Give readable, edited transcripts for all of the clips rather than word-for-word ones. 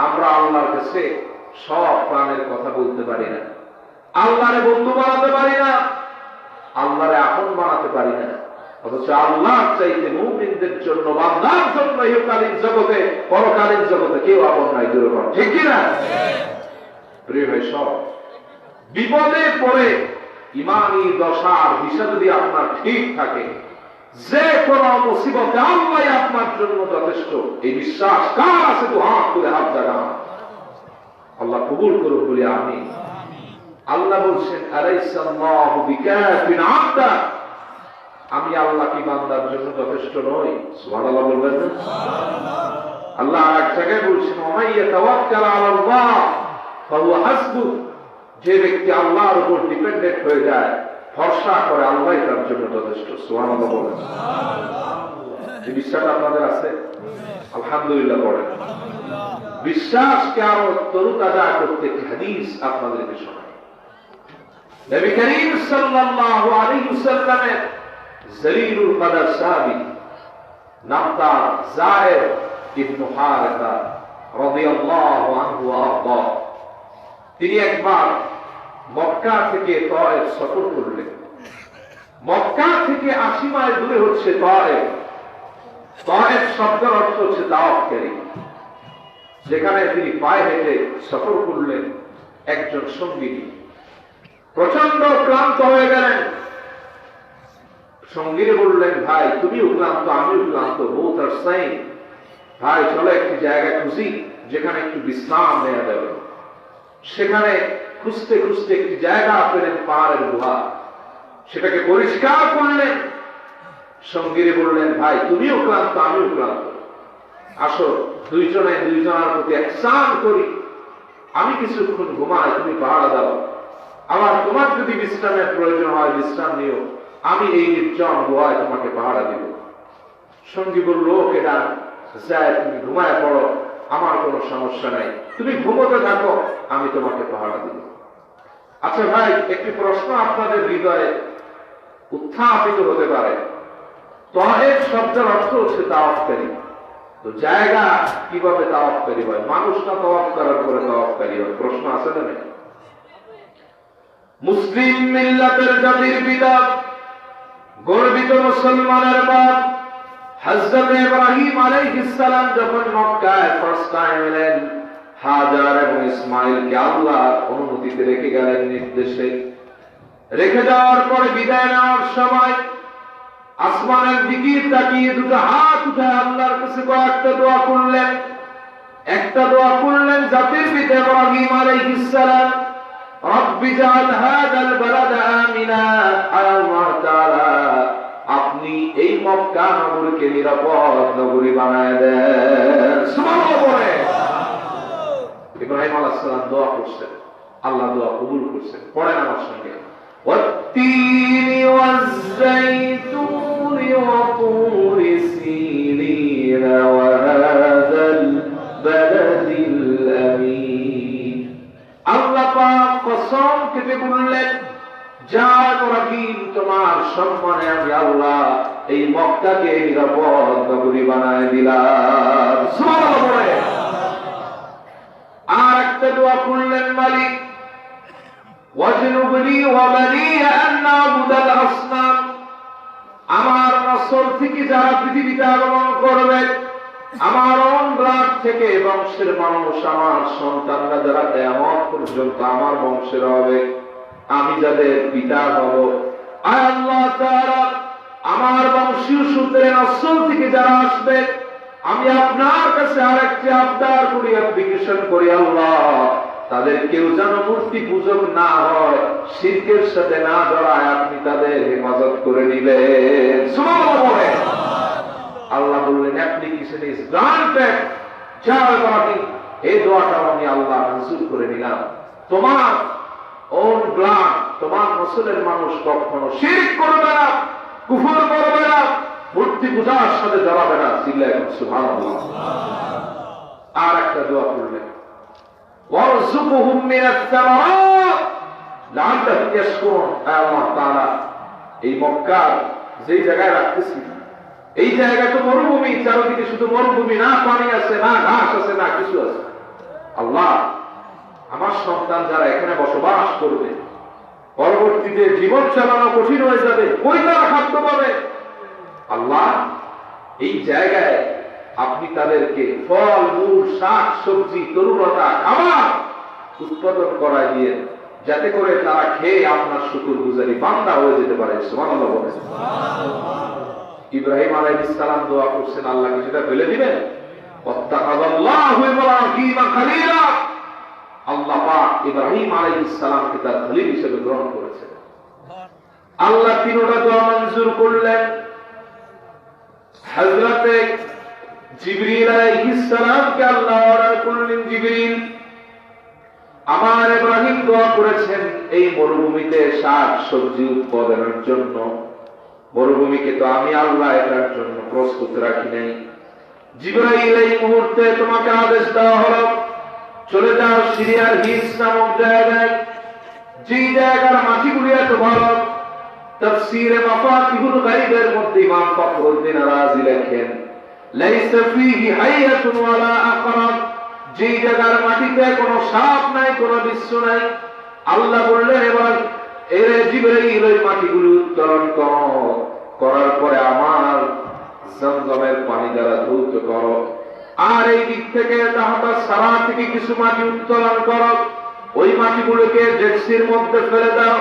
আমরা আল্লাহর কাছে সব প্রাণের কথা বলতে পারি না, আল্লাহরে বন্ধু বানাতে পারি না, আল্লাহরে আপন বানাতে পারি না। অথচ আল্লাহর চাইতে মুমিনদের জন্য, বান্দার জন্য ইহকালীন জগতে, পরকালীন জগতে কেউ আপন নাই। ঠিক কিনা? প্রিয় ভাই, সব বিপদে পড়ে ইমানি দশার হিসাব যদি আপনার ঠিক থাকে, যে কোন মুসিবতে আল্লাহ আপনার জন্য যথেষ্ট, এই বিশ্বাস কার আছে? তো হাত করে হাত জাগান, আল্লাহ কবুল করুক বলে আমি। আল্লাহ বলছেন, আলাইসাল্লাহু বিকাফিন আবদা, আমি আল্লাহ কি বান্দার জন্য যথেষ্ট নই? সুবহানাল্লাহ বলবেন না? আল্লাহ এক জায়গায় বলছেন, ওয়া ইয়াতাওয়াক্কাল আলাল্লাহ ফাহুয়া হাসবুহ, যে ব্যক্তি আল্লাহর উপর ডিপেন্ডেন্ট হয়ে যায়, ভরসা করে, আল্লাহই তার জন্য যথেষ্ট। সুবহানাল্লাহ বলেন। এই বিশ্বাস আপনাদের আছে? আলহামদুলিল্লাহ বলেন। বিশ্বাসকে আরো তরুতাজা করতে একটি হাদিস আপনাদেরকে শোনাই। নবী করিম সাল্লাল্লাহু আলাইহি ওয়াসাল্লামের জলিলুল কদর সাহাবী, নাম তার যায়েদ ইবনে হারিসা রাদিয়াল্লাহু আনহু ওয়া আরদা। তিনি একবার মক্কা থেকে তায়েফ সফর করলেন। মক্কা থেকে 80 মাইল দূরে হচ্ছে তায়েফ। তায়েফ শব্দের অর্থ হচ্ছে তাওয়াফকারী। যেখানে তিনি পায়ে হেঁটে সফর করলেন, একজন সঙ্গী প্রচন্ড ক্লান্ত হয়ে গেলেন। সঙ্গী বললেন, ভাই তুমিও ক্লান্ত, আমিও ক্লান্ত, both are same, ভাই চলো একটি জায়গা খুঁজি যেখানে একটু বিশ্রাম নেওয়া যাবে। সেখানে খুঁজতে খুঁজতে একটি জায়গা পেলেন, পাহাড়ের গুহা। সেটাকে পরিষ্কার করলেন। সঙ্গী বললেন, ভাই তুমিও ক্লান্ত, আমিও ক্লান্ত, আসো দুইজনে দুইজনের প্রতি একসান করি, আমি কিছুক্ষণ ঘুমাই, তুমি পাহাড়া দাও, আবার তোমার যদি বিশ্রামের প্রয়োজন হয় বিশ্রাম নিও, আমি এই নির্জন গুহায় তোমাকে পাহাড়া দিব। সঙ্গী বলল, ওকে ডান, যায় তুমি ঘুমায় পড়ো, আমার কোনো সমস্যা নাই, তুমি ঘুমোতে থাকো, আমি তোমাকে পাহাড়া দিব। আচ্ছা ভাই, একটি প্রশ্ন আপনাদের হৃদয়ে উত্থাপিত হতে পারে। তায়েফ শব্দের অর্থ হচ্ছে তাওয়াফকারী। তো জায়গা কিভাবে তাওয়াফকারী হয়? মানুষটা তাওয়াফ করার পরে তাওয়াফকারী হয়? প্রশ্ন আছে না? মুসলিম মিল্লাতের জাতির পিতা, গর্বিত মুসলমানের বাপ হযরত ইব্রাহিম আলাইহিস সালাম যখন মক্কায় ফার্স্ট টাইম এলেন, হাজার এবং ইসমাইলকে আল্লাহ অনুমতিতে রেখে গেলেন, নির্দেশে রেখে যাওয়ার পরে বিদায় নেওয়ার সময় আসমানের দিকে তাকিয়ে দুটো হাত উঠে আল্লাহর কাছে কয়েকটা দোয়া করলেন। একটা দোয়া করলেন জাতির পিতা ইব্রাহিম আলাইহিস সালাম, রব্বি জাআল হাযাল বালাদা আমিনা, আল্লাহ তাআলা আপনি এই মক্কা নগরীকে নিরাপদ নগরী বানায় দেন। সুবহানাল্লাহ। ইব্রাহিম আলাইহিস সালাম দোয়া করছেন, আল্লাহ দোয়া কবুল করছেন। পড়েন আমার সঙ্গে, ওয়াত-তিনি ওয়াজ-যাইতুনি ওয়া তুরি সিনিন ওয়া হাযাল বালাদিল আমিন। আল্লাহ পাক কসম কেটে বললেন, যা ইব্রাহিম তোমার সম্মানে আমি আল্লাহ এই মক্কাকে নিরাপদ নগরী বানায় দিলাম। সুবহানাল্লাহ। আর একটা দোয়া করলেন, মালিক ওয়াজনুবনি ওয়া বানিয়া আন না'বুদাল আসনাম, আমার নসল থেকে যারা পৃথিবীতে আগমন করবে, আমার ব্লাড থেকে বংশের মানুষ, আমার সন্তানরা যারা কিয়ামত পর্যন্ত আমার বংশের হবে, আমি যাদের পিতা হব, আয় আল্লাহ তাআলা আমার বংশীয় সূত্রে নসল থেকে যারা আসবে, আমি আপনার কাছে আরেকটি আবদার করি, অ্যাপ্লিকেশন করি, আল্লাহ তাদের কেউ যেন মূর্তি পূজক না হয়, শিরকের সাথে না জড়ায়, আপনি তাদের হেফাজত করে নিবেন। সুবহানাল্লাহ। আল্লাহ বললেন, অ্যাপ্লিকেশন ইজ গ্রান্টেড, যা ইব্রাহিম এই দোয়াটা আমি আল্লাহ মঞ্জুর করে নিলাম। তোমার ওন ব্লাড, তোমার নসলের মানুষ কখনো শিরক করবে না, কুফর করবে না, মূর্তি পূজার সাথে জড়াবে না। চিল্লায় সুবহানাল্লাহ। আর একটা দোয়া করলেন, ওয়ারযুকহুম মিনাস সামারাত লাআল্লাহুম ইয়াশকুরুন। আল্লাহ তাআলা এই মক্কার যে জায়গায় রাখতেছি, এই জায়গা তো মরুভূমি, চারদিকে শুধু মরুভূমি, না পানি আছে, না ঘাস আছে, না কিছু আছে। আল্লাহ আমার সন্তান যারা এখানে বসবাস করবে, পরবর্তীতে জীবন চালানো কঠিন হয়ে যাবে, কই তারা খাদ্য পাবে? আল্লাহ এই জায়গায় আপনি তাদেরকে ফল মূল শাক সবজি তরুলতা খাবার উৎপাদন করায় দিয়ে, যাতে করে তারা খেয়ে আপনার শুকরগুজারি বান্দা হয়ে যেতে পারে। সুবহানাল্লাহ বলেন। ইব্রাহিম আলাইহিস সালাম দোয়া করছেন, আল্লাহ কি সেটা ফেলে দিবেন? ওয়াত্তাখাযাল্লাহু ইব্রাহিমা খলিলা। আল্লাহ পাক ইব্রাহিম আলাইহিস সালামকে তার খলিল হিসেবে গ্রহণ করেছেন। আল্লাহ তিনটা দোয়া মঞ্জুর করলেন। হযরতে জিবরিল আলাইহিস সালামকে আল্লাহ অর্ডার করলেন, জিবরিল আমার ইব্রাহিম দোয়া করেছেন এই মরুভূমিতে শাক সবজি উৎপাদনের জন্য। মরুভূমিকে তো আমি আল্লাহ এটার জন্য প্রস্তুত রাখি নাই। জিবরাইল এই মুহূর্তে তোমাকে আদেশ দেওয়া হলো, চলে যাও সিরিয়ার হিস নামক জায়গায়, যে জায়গার মাটিগুলি এত ভালো। তাফসীরে মাফাতিহুল গায়বের মধ্যে ইমাম ফখরুদ্দিন রাজি লেখেন, লাইসা ফীহি হাইয়াতুন ওয়ালা আকরাব, যে জায়গার মাটিতে কোনো সাপ নাই, কোনো বিচ্ছু নাই। আল্লাহ বললেন, এবার এরে জিবরাইল ওই মাটিগুলি উত্তোলন করো, করার পরে আমার জমজমের পানি দ্বারা ধৌত করো। আর এই দিক থেকে তাহতা সারা থেকে কিছু মাটি উত্তোলন করো, ওই মাটিগুলোকে ডেক্সির মধ্যে ফেলে দাও।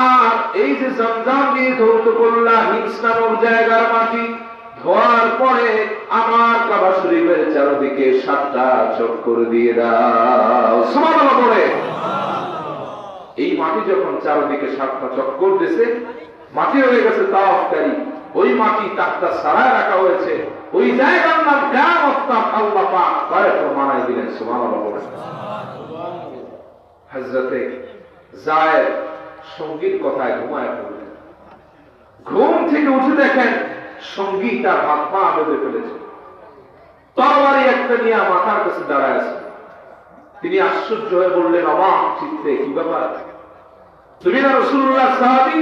আর এই যে জমজম দিয়ে ধৌত করলা হিংস নামক জায়গার মাটি, ধোয়ার পরে আমার কাবা শরীফের চারদিকে 7টা চক্কর দিয়ে দাও। সুবহানাল্লাহ বলে। এই মাটি যখন চারদিকে 7টা চক্কর দিয়েছে, মাটি হয়ে গেছে তাওয়াফকারী। ওই মাটি তাকতা সারায় রাখা হয়েছে, ওই জায়গার নাম কিয়ামত। আল্লাহ পাক কয়েকটা মানায় দিলেন। সুবহানাল্লাহ বলে। হযরতে যায়েদ সঙ্গীর কথায় ঘুমায় পড়লেন। ঘুম থেকে উঠে দেখেন সঙ্গী তার হাত পা বেঁধে ফেলেছে, তরবারি একটা নিয়ে মাথার কাছে দাঁড়ায় আছে। তিনি আশ্চর্য হয়ে বললেন অবাক চিত্তে, কি ব্যাপার? তুমি না রাসূলুল্লাহ সাহাবী,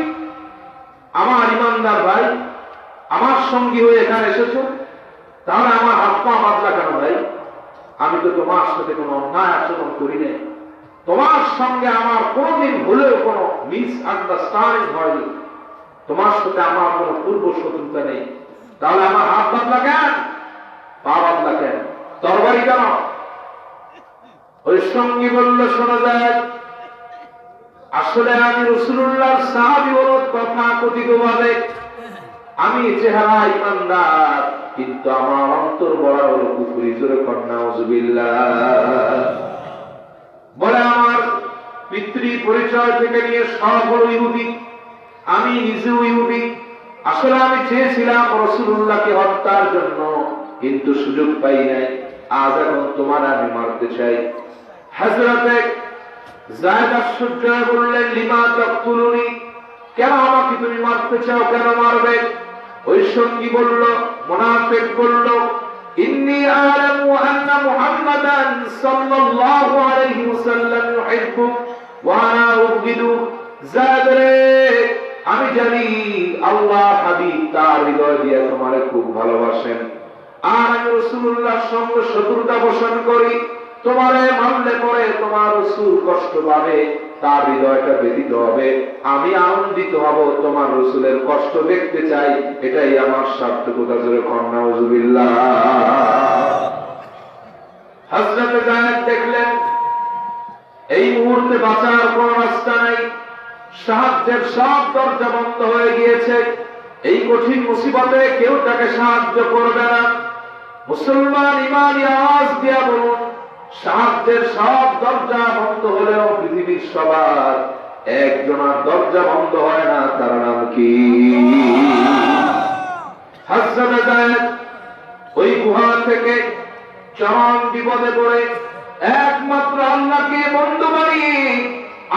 আমার ইমানদার ভাই, আমার সঙ্গী হয়ে এখানে এসেছো, তাহলে আমার হাত পা বাঁধলা কেন ভাই? আমি তো তোমার সাথে কোনো অন্যায় আচরণ করি নাই, তোমার সঙ্গে আমার কোনোদিন ভুলেও কোনো মিস আন্ডারস্ট্যান্ডিং হয়নি, তোমার সাথে আমার কোনো পূর্ব শত্রুতা নেই, তাহলে আমার হাত বাঁধলা কেন, পা বাঁধলা কেন, তরবারি কেন? ওই সঙ্গী বলল, শোনা যায়, আসলে আমি রাসূলুল্লাহর সাহাবী বলদ কথা কথিত ভাবে আমি চেহারা ইমানদার, কিন্তু আমার অন্তর বড় হলো কুফরি। জোরে কর নাউযুবিল্লাহ। বলে আমার পিতৃ পরিচয় থেকে নিয়ে সব হলো ইহুদি, আমি নিজেও ইহুদি। আসলে আমি চেয়েছিলাম রাসূলুল্লাহকে হত্যার জন্য, কিন্তু সুযোগ পাই নাই। আজ এখন তোমার আমি মারতে চাই। হযরতে যায়েদ আশ্চর্য হয়ে বললেন, লিমা তাকতুলুনি, কেন আমাকে তুমি মারতে চাও, কেন মারবে? ওই সঙ্গী বলল, মুনাফিক বলল, ইন্নী আ'লামু আন্না মুহাম্মাদান সাল্লাল্লাহু আলাইহি ওয়াসাল্লাম ইউহিব্বুক ওয়া আনা উবগিদু। যায়েদ রে, আমি জানি আল্লাহ হাবিব তার হৃদয় দিয়ে তোমারে খুব ভালোবাসেন, আর আমি রাসূলুল্লাহর সঙ্গে শত্রুতা পোষণ করি। তোমারে মানলে পরে তোমার রাসূল কষ্ট পাবে, তার হৃদয়টা ব্যথিত হবে, আমি আনন্দিত হব, তোমার রাসূলের কষ্ট দেখতে চাই, এটাই আমার সার্থকতা। জোরে কর নাউযুবিল্লাহ। হযরত যায়েদ দেখলেন এই মুহূর্তে বাঁচার কোনো রাস্তা নাই, সাহায্যের সব দরজা বন্ধ হয়ে গিয়েছে। এই কঠিন মুসিবতে কেউ তাকে সাহায্য করবে না। মুসলমান ইমানি আওয়াজ দিয়া বলুন, সাহায্যের সব দরজা বন্ধ হলেও পৃথিবীর সবার একজনের দরজা বন্ধ হয় না, তার নাম কি? হযরত যায়েদ ওই গুহা থেকে চরম বিপদে পড়ে একমাত্র আল্লাহকে বন্ধু বানিয়ে,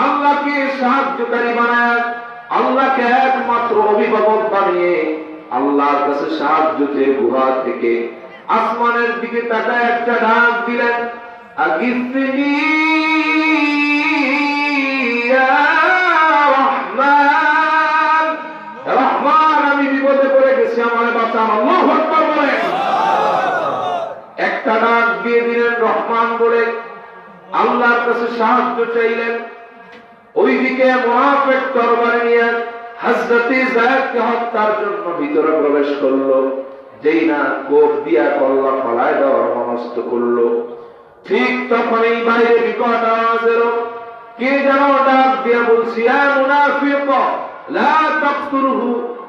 আল্লাহকে সাহায্যকারী বানায়, আল্লাহকে একমাত্র অভিভাবক বানিয়ে আল্লাহর কাছে সাহায্য চেয়ে গুহা থেকে আসমানের দিকে তাকায় একটা ডাক দিলেন, আগিসনি ইয়া রহমান, রহমান আমি বিপদে পড়ে গেছি, আমারে বাঁচান। আল্লাহু আকবার বলেন। একটা ডাক দিয়ে দিলেন রহমান বলে। আল্লাহর কাছে সাহায্য চাইলেন। ওইদিকে মুনাফিক তরবারি নিয়ে হযরত যায়েদকে হত্যার জন্য ভিতরে প্রবেশ করলো। যেই না কোপ দিয়া কল্লা ফলায় দেওয়ার মনস্থ করলো, ঠিক তখনই বাইরে বিকট আওয়াজ এলো। কে যেন ডাক দিয়া বলছি, ইয়া মুনাফিক লা তাকতুলহু,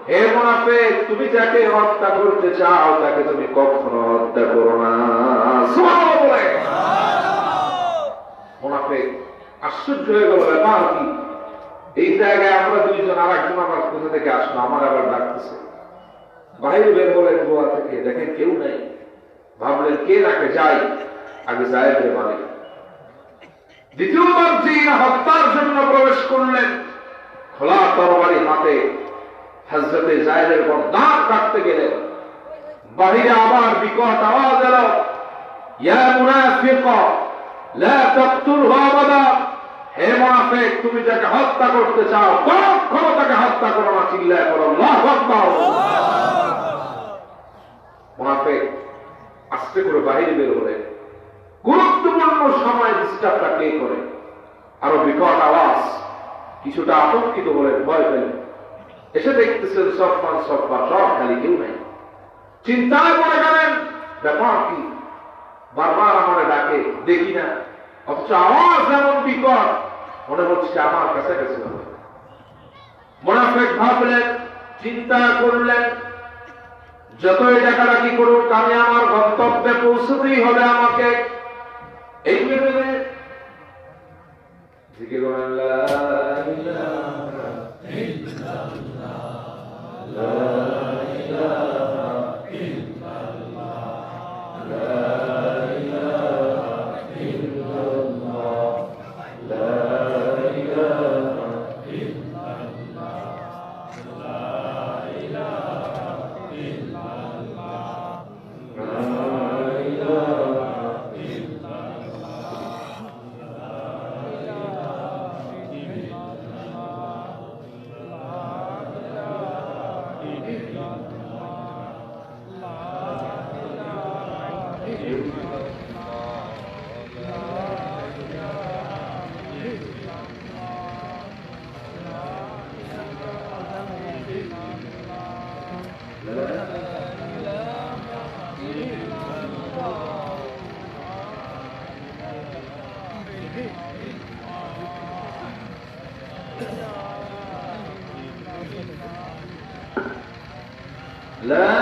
হে মুনাফিক তুমি যাকে হত্যা করতে চাও তাকে তুমি কখনো হত্যা করো না। সুবহানাল্লাহ। মুনাফিক আশ্চর্য হয়ে গেল, ব্যাপার কি? এই জায়গায় আমরা দুইজন, আর একজন আবার কোথা থেকে আসলো, আমার আবার ডাকতেছে। বাইরে বের হলেন গোয়া থেকে, দেখেন কেউ নেই। ভাবলেন কে ডাকে, যাই আগে যায়েদের মালিক। দ্বিতীয়বার যিনি হত্যার জন্য প্রবেশ করলেন, খোলা তরবারি হাতে হযরতে যায়েদের গর্দান কাটতে গেলেন। বাহিরে আবার বিকট আওয়াজ এলো, ইয়া মুনাফিক লা তাকতুলহু আবাদা, হে মুনাফিক তুমি যাকে হত্যা করতে চাও কখনো তাকে হত্যা করো না। চিল্লায় করো আল্লাহু আকবার। মুনাফিক আস্তে করে বাইরে বের হলেন। গুরুত্বপূর্ণ সময় ডিস্টার্বটা কে করে? আরো বিকট আওয়াজ। কিছুটা আতঙ্কিত হলেন, ভয় পেলেন। এসে দেখতেছেন সব খালি, কেউ নাই। চিন্তায় পড়ে গেলেন, ব্যাপার কি? বারবার আমার ডাকে, দেখি না, অথচ আওয়াজ এমন বিকট, মনে হচ্ছে আমার কাছাকাছি হবে। মুনাফিক ভাবলেন, চিন্তা করলেন, যতই ডাকাডাকি করুক আমি আমার গন্তব্যে পৌঁছতেই হবে আমাকে। এই ভেবে জিকির করেন, লা ইলাহা ইল্লাল্লাহ, লা ইলাহা ইল্লাল্লাহ, লা ইলাহা ইল্লাল্লাহ, লা ইলাহা ইল্লাল্লাহ, লা ইলাহা ইল্লাল্লাহ, লা ইলাহা لا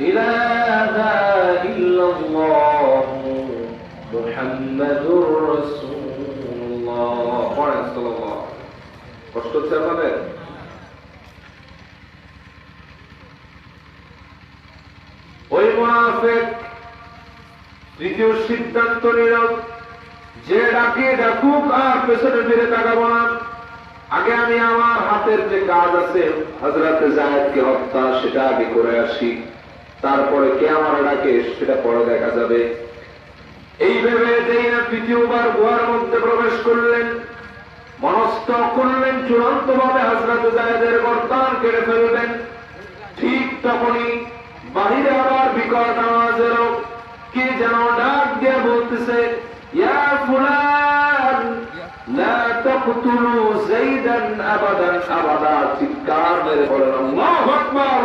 إله إلا الله محمد رسول الله صلى الله। কষ্ট হচ্ছে আপনাদের? ওই মুনাফিক তৃতীয় সিদ্ধান্ত নিল, যে ডাকে ডাকুক আর পেছনে ফিরে তাকাবো না। আগে আমি আমার হাতের যে কাজ আছে হযরতে যায়েদকে হত্যা, সেটা আগে করে আসি, তারপরে কে আমার ডাকে সেটা পরে দেখা যাবে। এই ভেবে যেই না তৃতীয়বার গুহার মধ্যে প্রবেশ করলেন, মনস্থ করলেন চূড়ান্ত ভাবে হযরতে যায়েদের গর্দান কেটে ফেলবেন। ঠিক তখনই বাহিরে আবার বিকট আওয়াজ এলো। কে যেন ডাক দিয়ে বলতেছে, ইয়া ফুলান লা তাকতুলু যাইদান আবাদান আবাদা। চিৎকার মেরে বলেন আল্লাহু আকবার।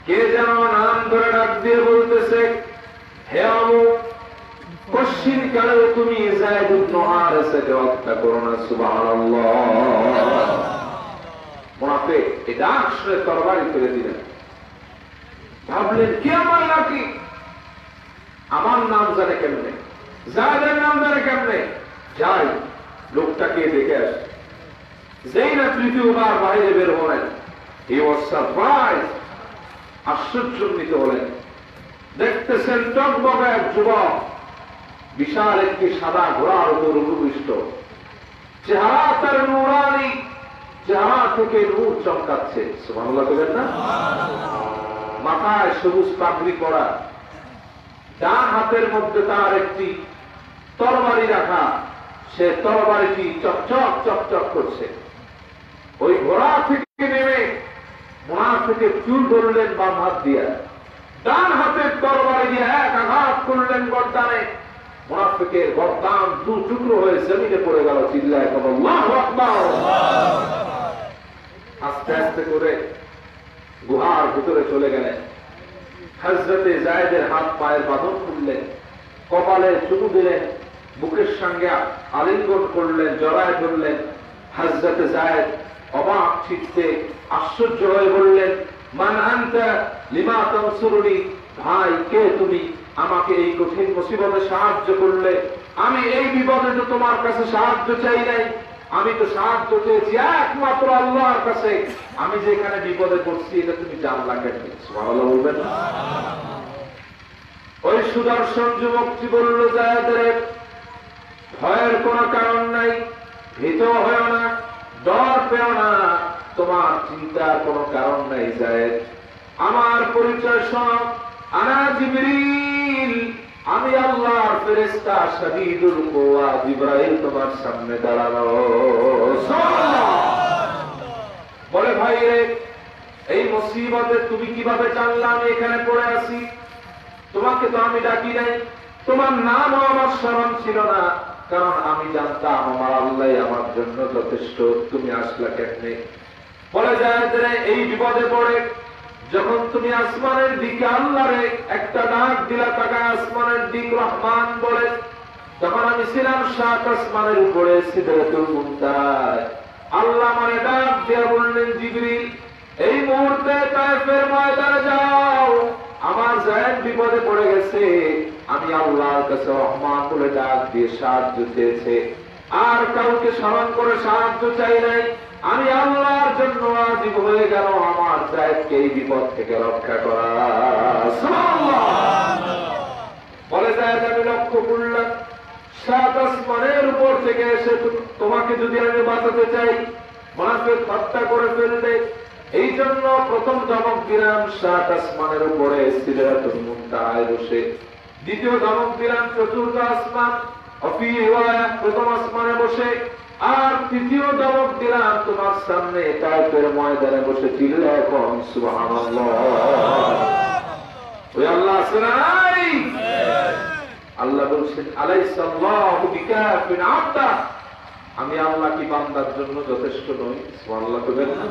কে যেন নাম ধরে ডাক দিয়ে বলতেছে, হে আবু, কশিন কালে তুমি যায়েদ ইবনে হারেসাকে হত্যা করো না। সুবহানাল্লাহ। মুনাফিক এটা আসলে তরবারি ফেলে দিলেন। ভাবলেন কে আমার নাকি, আমার নাম জানে কেমনে, যায়েদের নাম জানে কেমনে, যাই লোকটাকে দেখে আসে। যেই না তৃতীয়বার বাইরে বের হলেন, হি ওয়াজ সারপ্রাইজ, আশ্চর্যান্বিত হলেন। দেখতেছেন টকবকে এক যুবক বিশাল একটি সাদা ঘোড়ার উপর উপবিষ্ট, চেহারা তার নূরানি, চেহারা থেকে নূর চমকাচ্ছে। সুবহানাল্লাহ বলেন না? মাথায় সবুজ পাগড়ি পরা, ডান হাতের মধ্যে তার একটি তরবারি রাখা, সে তরবারিটি চকচক চকচক করছে। ওই ঘোড়া থেকে নেমে মুনাফিকের চুল ধরলেন বাম হাত দিয়া, ডান হাতের তরবারি দিয়ে এক আঘাত করলেন গর্দানে। মুনাফিকের গর্দান দু টুকরো হয়ে জমিনে পড়ে গেল। চিল্লায় বলো আল্লাহু আকবার। আস্তে আস্তে করে গুহার ভিতরে চলে গেলেন। হযরতে যায়েদের হাত পায়ের বাঁধন খুললেন, কপালে চুমু দিলেন, বুকের সঙ্গে আলিঙ্গন করলেন, জড়ায় ধরলেন। হযরতে যায়েদ অবাক চিত্তে আশ্চর্য হয়ে বললেন, মান আনতা লিমা তানসুরুনি, ভাই কে তুমি, আমাকে এই কঠিন মুসিবতে সাহায্য করলে? আমি এই বিপদে তো তোমার কাছে সাহায্য চাই নাই, আমি তো সাহায্য চেয়েছি একমাত্র আল্লাহর কাছে। আমি যেখানে বিপদে পড়ছি এটা তুমি জানলা কেন? সুবহানাল্লাহ বলবেন। ওই সুদর্শন যুবকটি বলল, যায়েদের ভয়ের কোন কারণ নাই, ভীত হয়েও না, ডর পেও না, তোমার চিন্তার কোন কারণ নাই যায়েদ। আমার পরিচয় শোনো, আনা জিবরিল, আমি আল্লাহর ফেরেশতা শাদীদুল কুওয়া জিবরাইল তোমার সামনে দাঁড়ানো। বলে ভাই রে, এই মুসিবতে তুমি কিভাবে জানলা আমি এখানে পড়ে আছি? তোমাকে তো আমি ডাকি নাই, তোমার নামও আমার স্মরণ ছিল না, কারণ আমি জানতাম আমার আল্লাহ আমার জন্য যথেষ্ট। তুমি আসলা কেমনে? বলে যায় এই বিপদে পড়ে যখন তুমি আসমানের দিকে আল্লাহরে একটা ডাক দিলা, তাকায় আসমানের দিক রহমান বলে, তখন আমি ছিলাম 7 আসমানের উপরে সিদরাতুল মুনতাহায়। আল্লাহ আমারে ডাক দিয়ে বললেন, জিবরিল এই মুহূর্তে তায়েফের ময়দানে যাও, আমার যায়েদ বিপদে পড়ে গেছে, আমি আল্লাহর কাছে রহমান বলে ডাক দিয়ে সাহায্য চেয়েছে, আর কাউকে স্মরণ করে সাহায্য চাই নাই। আমি আল্লাহর জন্য ওয়াজিব হয়ে গেল আমার যায়েদকে এই বিপদ থেকে রক্ষা করা। বলে যায়েদ আমি লক্ষ্য করলাম 7 আসমানের উপর থেকে এসে তোমাকে যদি আমি বাঁচাতে চাই, মুনাফিক হত্যা করে ফেলবে, এই জন্য প্রথম ধমক দিলাম 7 আসমানের উপরে সিদরাতুল মুনতাহায় বসে, দ্বিতীয় ধমক দিলাম 4র্থ আসমান প্রথম আসমানে বসে, আর তৃতীয় ধমক দিলাম তোমার সামনে তায়েফের ময়দানে বসে। চিল্লায় এখন সুবহানাল্লাহ। ওই আল্লাহ আছে নাই? আল্লাহ বলছেন, আলাইসাল্লাহু বিকাফিন আবদা, আমি আল্লাহ কি বান্দার জন্য যথেষ্ট নই? সুবহানাল্লাহ বলবেন না?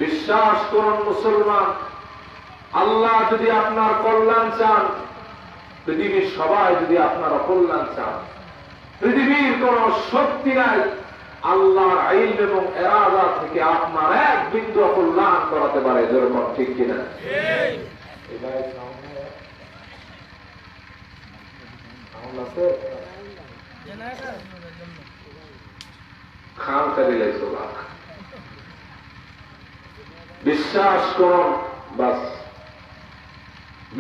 বিশ্বাস করুন মুসলমান, আল্লাহ যদি আপনার কল্যাণ চান, পৃথিবীর সবাই যদি আপনার অকল্যাণ চান, পৃথিবীর কোন শক্তি নাই আল্লাহর ইলম এবং ইরাদা থেকে আপনার এক বিন্দু অকল্যাণ করাতে পারে। যেরকম ঠিক কিনা? বিশ্বাস করুন, বাস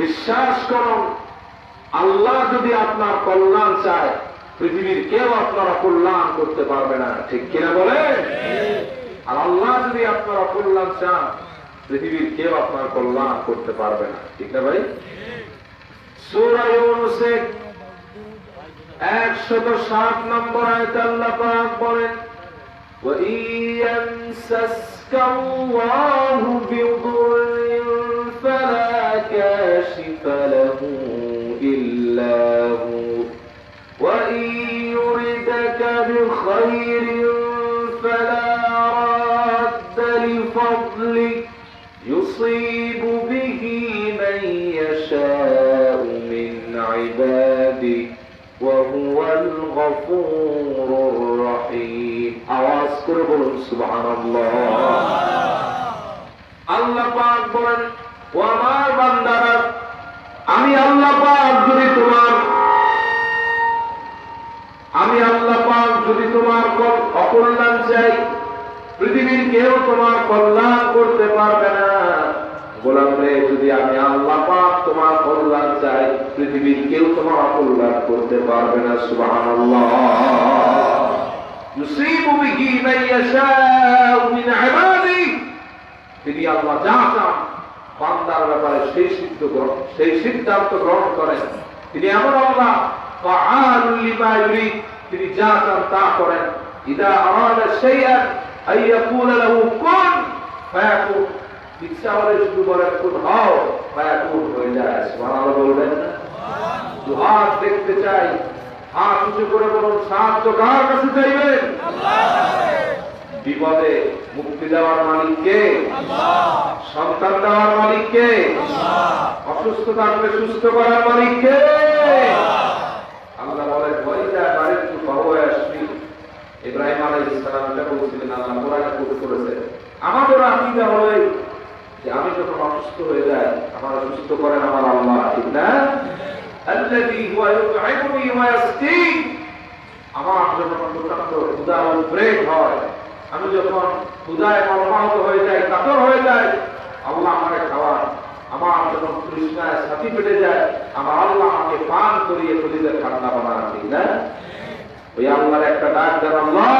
বিশ্বাস করুন, আল্লাহ যদি আপনার কল্যাণ চায়, পৃথিবীর কেউ আপনারা কল্যাণ করতে পারবে না। ঠিক কিনা বলে? আর আল্লাহ যদি আপনারা কল্যাণ চান, পৃথিবীর কেউ আপনার কল্যাণ করতে পারবে না। ঠিক না ভাই? সূরা ইউনূসের 107 নম্বর আয়াতে আল্লাহ পাক বলেন, وَإِن يَمْسَسْكَ اللَّهُ بِضُرٍّ فَلَا كَاشِفَ لَهُ إِلَّا هُوَ وَإِن يُرِدْكَ بِخَيْرٍ فَلَا رَادَّ لِفَضْلِهِ يُصِيبُ بِهِ مَن يَشَاءُ مِنْ عِبَادِهِ وَهُوَ الْغَفُورُ الرَّحِيمُ। আওয়াজ করে বলুন সুবহানাল্লাহ। আল্লাহ পাক বলেন, ও আমার বান্দারা, আমি আল্লাহ পাক যদি তোমার অকল্যাণ চাই, পৃথিবীর কেউ তোমার কল্যাণ করতে পারবে না। গোলাম রে, যদি আমি আল্লাহ পাক তোমার কল্যাণ চাই, পৃথিবীর কেউ তোমার অকল্যাণ করতে পারবে না। সুবহানাল্লাহ। ইউসিবু বিহি মান ইয়াশাউ মিন ইবাদিহি, তিনি আল্লাহ যা চান বান্দার ব্যাপারে সেই সিদ্ধান্ত গ্রহণ করেন। তিনি এমন আল্লাহ, ফাআলুল লিমা ইউরিদ, তিনি যা চান তা করেন। ইদা আরাদা শাইআন আইয়াকুলা লাহু কুন ফায়াকুন, ইচ্ছা হলে শুধু বলেন কুন হও, ফায়াকুন হয়ে যায়। সুবহানাল্লাহ বলবেন না? দুহাত দেখতে চাই, হাত উঁচু করে বলুন, সাহায্য কার কাছে চাইবেন? বিপদে মুক্তি দেওয়ার মালিক কে? সন্তান দেওয়ার মালিক কে? অসুস্থ থাকলে সুস্থ করার মালিক কে? আল্লাহ বলেন, ওয়াইদা বারিতু ফাহুয়া ইয়াশফি। ইব্রাহিম আলাইহিস সালাম এটা বলছিলেন, আল্লাহ কোরআনে কোট করেছেন। আমাদের আকীদা হলো যে আমি যখন অসুস্থ হয়ে যাই, আমার সুস্থ করেন আমার আল্লাহ, ঠিক না? আল্লাযী হুয়া ইউত'ইমুনি ওয়া ইয়াসকিন। আমার যখন প্রচন্ড ক্ষুধা উদ্রেক হয়, আমি যখন ক্ষুধায় মর্মাহত হয়ে যাই, কাতর হয়ে যাই, আল্লাহ আমাকে খাওয়ান। আমার যখন তৃষ্ণায় ছাতি পেটে যায়, আমার আল্লাহ আমাকে পান করিয়ে কলিজার ঠান্ডা বানান, ঠিক না? ওই আল্লাহর একটা ডাক দেন, আল্লাহ।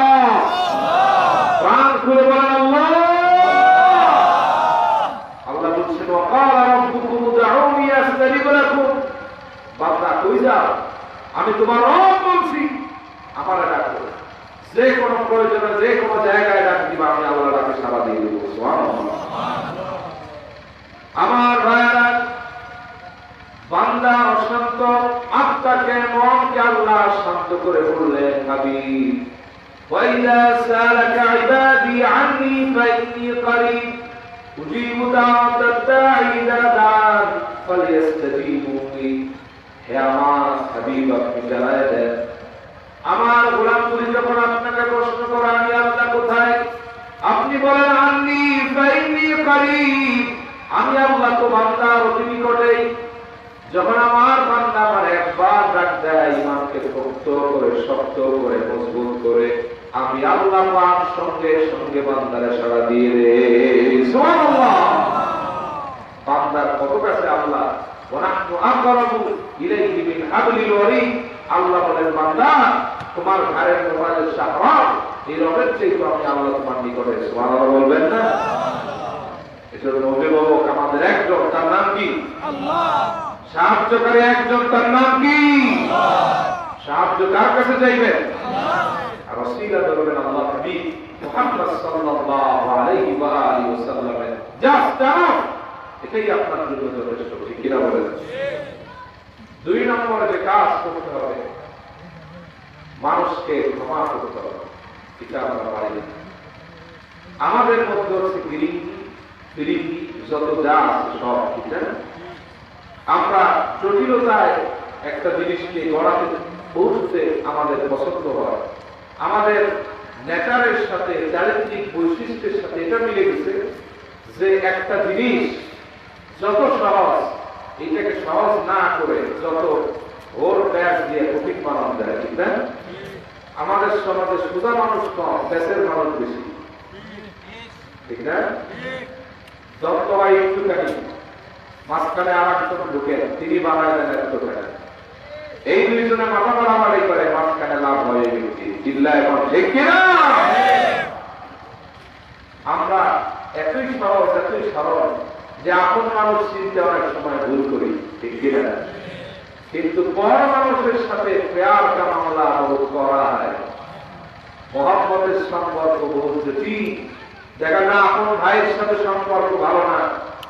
প্রাণ খুলে বলেন আল্লাহ। আল্লাহ বলছেন, ওয়াকালা রাব্বুকুম উদউনি আস্তাজিব লাকুম। বান্দা কই যাও? আমি তোমার রব বলছি, আমারে ডাকো। যে কোনো প্রয়োজনে যে কোনো জায়গায় ডাক দিবা, আমি আল্লাহ ডাকে সাড়া দিয়ে দেবো। সুবহানাল্লাহ। আমার ভাইয়েরা, বান্দা অশান্ত আত্মাকে, মনকে আল্লাহ শান্ত করে বললেন, হাবিব, ওয়াইদা সালাকা ইবাদি আন্নী ফাইন্নী করিব উজিবু দাওয়াতাদ দাঈ ইযা দাআন ফালইস্তাজীবু লি। হে আমার হাবিব, আপনি জানায় দেন, আমার গোলামগুলি যখন আপনাকে প্রশ্ন করে আমি আল্লাহ কোথায়, আপনি বলেন, আন্নী ফাইন্নী করিব, আমি আল্লাহ তো বান্দার অতি নিকটেই। যখন আমার বান্দা আমার একবার ডাক দেয়, ইমানকে শক্ত করে, শক্ত করে, মজবুত করে, আমি আল্লাহ পাক সঙ্গে সঙ্গে বান্দারে সাড়া দিয়ে দেই। সুবহানাল্লাহ। বান্দার কত কাছে আল্লাহ, ওয়ানাহনু আকরাবু ইলাইহি মিন হাবলিল ওয়ারিদ। আল্লাহ বলেন, বান্দা তোমার ঘরের মোবাইলের শাহরাত, এই রবের চেয়ে আমি আল্লাহ তোমার নিকটে। সুবহানাল্লাহ বলবেন না? এজন্য অভিভাবক আমাদের একজন, তার নাম কি? আল্লাহ। সাহায্যকারী একজন, তার নাম কি? আল্লাহ। সাহায্য কার কাছে চাইবেন? আল্লাহ। আর ওসিলা ধরবেন আল্লাহ হাবিব মুহাম্মদ সাল্লাল্লাহু আলাইহি ওয়া আলিহি ওয়াসাল্লামের জাস্ট এটাই আপনার জন্য যথেষ্ট, ঠিক কিনা বলেন? দুই নম্বরে যে কাজ করতে হবে, মানুষকে ক্ষমা করতে হবে। এটা আমরা পারি না। আমাদের মধ্যে হচ্ছে ফিরিঙ্গি যত যা আছে সব, ঠিক না? আমরা জটিলতায় একটা জিনিসকে গড়াতে পৌঁছতে আমাদের পছন্দ হয়। আমাদের নেচারের সাথে, চারিত্রিক বৈশিষ্ট্যের সাথে এটা মিলে গেছে যে একটা জিনিস যত সহজ, এটাকে সহজ না করে যত ওর ব্যাস দিয়ে কঠিন বানানো যায়, ঠিক না? আমাদের সমাজে সোজা মানুষ কম, ব্যাসের মানুষ বেশি, ঠিক না? দত্তবাই একটুখানি, মাঝখানে আর একজন ঢুকেন, তিনি বানায় দেন একটুখানি। এই দুইজনে মাথা মারামারি করে, মাঝখানে লাভ হয় এই ব্যক্তি। চিল্লায় এখন, ঠিক কিনা? আমরা এতই সহজ, এতই সরল যে আপন মানুষ চিনতে অনেক সময় ভুল করি, ঠিক কিনা? কিন্তু পর মানুষের সাথে প্যার কা মামলা বহুত করা হয়। মহব্বতের সম্পর্ক বহুত জটিল। দেখা না, আপন ভাইয়ের সাথে সম্পর্ক ভালো না,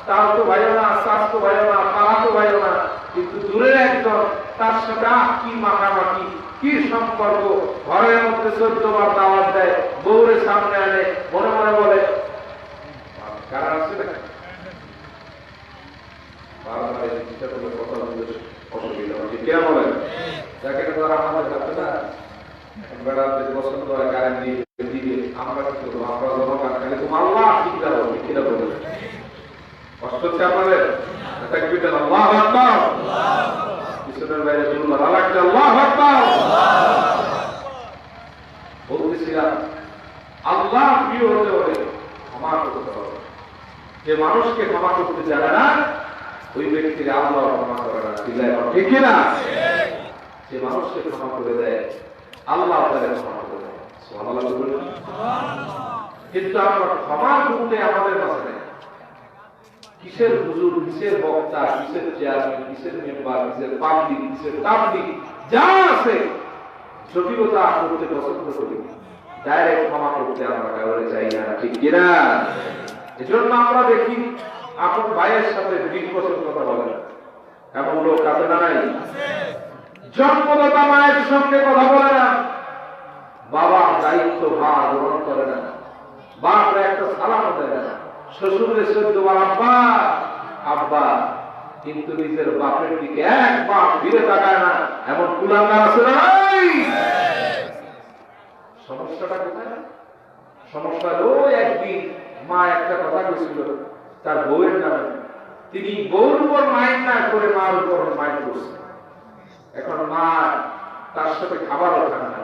তার তো ভাইও না, স্বাস্থ্য ভাইও না, পাড়া তো ভাইও না, কিন্তু দূরের একজন, তার সাথে কি মাখামাখি, কি সম্পর্ক। ঘরের মধ্যে 14 বার দাওয়াত দেয়, বউরে সামনে আনে, মনে মনে বলে কারা আছে না, বারবার এই চিন্তা করে কথা বলতে অসুবিধা হচ্ছে। কে বলেন? যাকে তারা আমাদের হাতে না, বেড়াতে পছন্দ হয়, কারেন্ট দিয়ে দিবে, আমরা কি করবো? আমরা জনগণ খালি তোমার আল্লাহ ঠিক দাও, ঠিক কিনা বলবে? কষ্ট হচ্ছে আপনাদের? তাকবীর, আল্লাহু আকবার। পিছনের বাইরে শুনলাম আল্লাহু আকবার। বলতেছিলাম, আল্লাহ প্রিয় হতে হলে ক্ষমা করতে হবে। যে মানুষকে ক্ষমা করতে জানে না, ওই ব্যক্তির আল্লাহ ক্ষমা করে না, ঠিক কিনা? যে মানুষকে ক্ষমা করে দেয়, আল্লাহ তাদের ক্ষমা করে দেয়। সুবহানাল্লাহ বলুন। কিন্তু আমরা ক্ষমার গুণে আমাদের মাঝে নেই। কিসের হুজুর, কিসের বক্তা, কিসের চেয়ারম্যান, কিসের মেম্বার, কিসের পাবলিক, কিসের তাবলিগ, যা আছে জটিলতা করতে পছন্দ করি, ডাইরেক্ট ক্ষমা করতে আমরা কাউরে চাই না, ঠিক কিনা? এজন্য আমরা দেখি আপন ভাইয়ের সাথে 20 বছর কথা বলে এমন লোক আছে না নাই? জন্মদাতা মায়ের সঙ্গে কথা বলে না, বাবার দায়িত্ব ভার গ্রহণ করে না, বাপরে একটা সালাম দেয় না, শ্বশুরের 14 বার আব্বা আব্বা, কিন্তু নিজের বাপের দিকে একবার ফিরে তাকায় না, এমন কুলাঙ্গার আছে না? সমস্যাটা কোথায়? সমস্যা হলো একদিন মা একটা কথা বলেছিল তার বউয়ের নামে, তিনি বউর উপর মাইন্ড না করে মার উপর মাইন্ড করছে। এখন মা তার সাথে খাবারও খান না,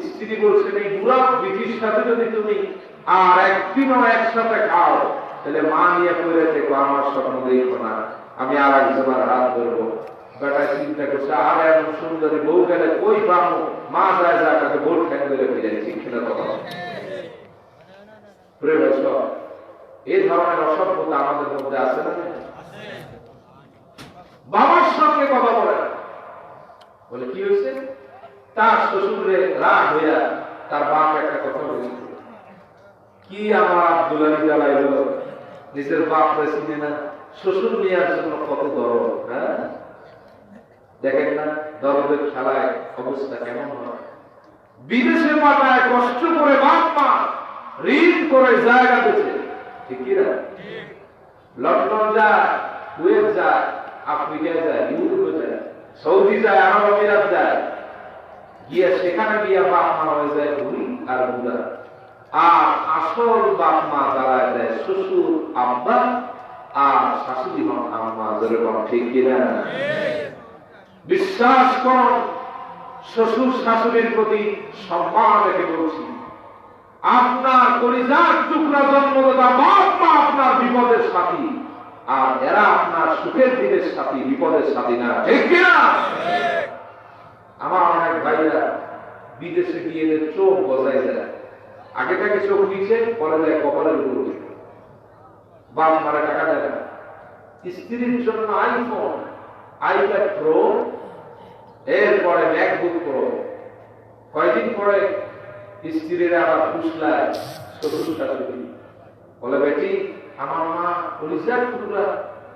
স্ত্রী বলছেন এই বুড়া বিটির সাথে যদি তুমি আর একদিনও একসাথে খাও তাহলে মা নিয়ে পড়ে থেকে আমার স্বপ্ন দেখো না, আমি আর একজনের হাত ধরবো। বেটা চিন্তা করছে আর এমন সুন্দরী বউ গেলে কই পাবো, মা যায় যা তাকে ভোট খ্যান ধরে ফিরে শিক্ষিত কথা। এই ধরনের অসভ্যতা আমাদের মধ্যে আছে না? বাবার সঙ্গে কথা বলে না, বলে কি হয়েছে? তার শ্বশুরে রাগ হইয়া তার বাপ একটা কথা বলেছিল, কি আমার আব্দুল আলী জ্বালাইল, নিজের বাপ চিনে না, শ্বশুর নেওয়ার জন্য কত দরদ। হ্যাঁ, দেখেন না দরদের খেলায় অবস্থা কেমন হয়। বিদেশে পাঠায় কষ্ট করে বাপ মা ঋণ করে জায়গা দিচ্ছে, ঠিক কিনা? লন্ডন যায়, কুয়েত যায়, আফ্রিকায় যায়, ইউরোপে যায়, সৌদি যায়, আরব আমিরাত যায়, গিয়ে সেখানে গিয়ে বাপ মা হয়ে যায় বুড়ি আর বুড়া, আর আসল বাপ মা দাঁড়ায় দেয় শ্বশুর আব্বা আর শাশুড়ি হন আম্মা। যেরকম ঠিক কিনা? বিশ্বাস করুন, শ্বশুর শাশুড়ির প্রতি সম্মান রেখে বলছি, আপনার কলিজার টুকরা জন্মদাতা বাপ মা আপনার বিপদের সাথী, আর এরা আপনার সুখের দিনের সাথী, বিপদের সাথী না, ঠিক কিনা? আমার অনেক ভাইরা বিদেশে গিয়ে চোখ বজায় যায়, আগে থেকে চোখ নিচে পরে যায় কপালের উপর, বাপ মারা টাকা দেয় না। স্ত্রীর জন্য আইফোন, আইপ্যাড প্রো, এরপরে ম্যাকবুক প্রো, কয়েকদিন পরে স্ত্রীরা আবার ফুসলায় শ্বশুর শাশুড়ি, বলে বেটি আমার মা কলিজার টুকরা,